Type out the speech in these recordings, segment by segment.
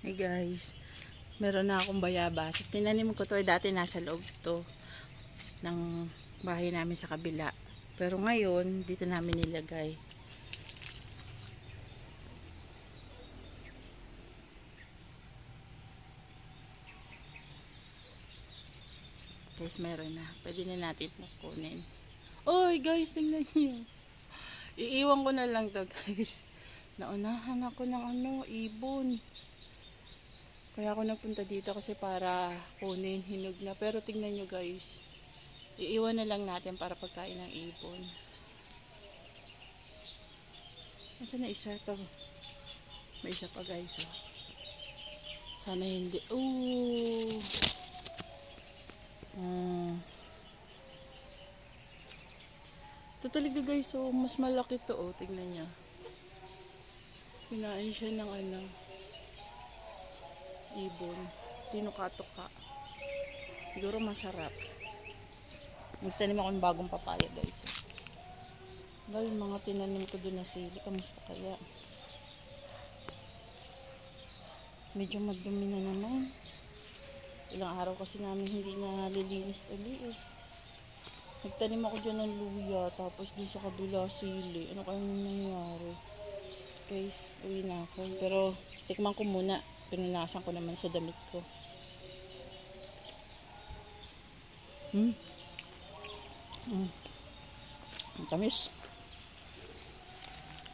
Hey guys, meron na akong bayabas. Tinanim ko to, dati nasa loob to ng bahay namin sa kabila. Pero ngayon, dito namin nilagay. Guys, meron na. Pwede na natin kunin. Oy guys, tingnan niyo. Iiwan ko na lang to guys. Naunahan ako ng ibon. Kaya ako nagpunta dito kasi para kunin, hinog na. Pero tingnan nyo guys, iiwan na lang natin para pagkain ng ibon. Nasaan na isa to? May isa pa guys. Oh. Sana hindi. Ooh. Ito talaga guys, oh, mas malaki to. Oh. Tingnan nyo. Kinain siya ng ibon. Tinuka-tuka. Siguro masarap. Nagtanim ako ng bagong papaya guys. Dahil mga tinanim ko doon na sili. Kamusta kaya? Medyo madumi na naman. Ilang araw kasi namin hindi na nalilinis ulit eh. Nagtanim ako dyan ng luya. Tapos di sa kabila sili. Ano kaya nangyari? Guys, uwi na ako. Pero tikman ko muna. Pinunasan ko naman sa damit ko. Ang tamis.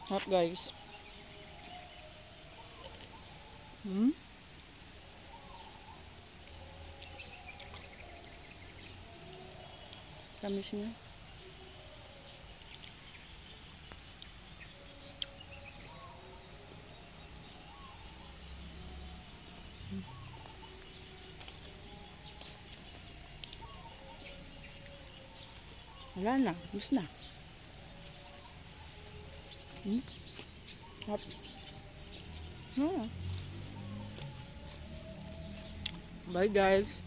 Hot guys. Tamis niya. Wala na, gusto na. Hop. Bye guys.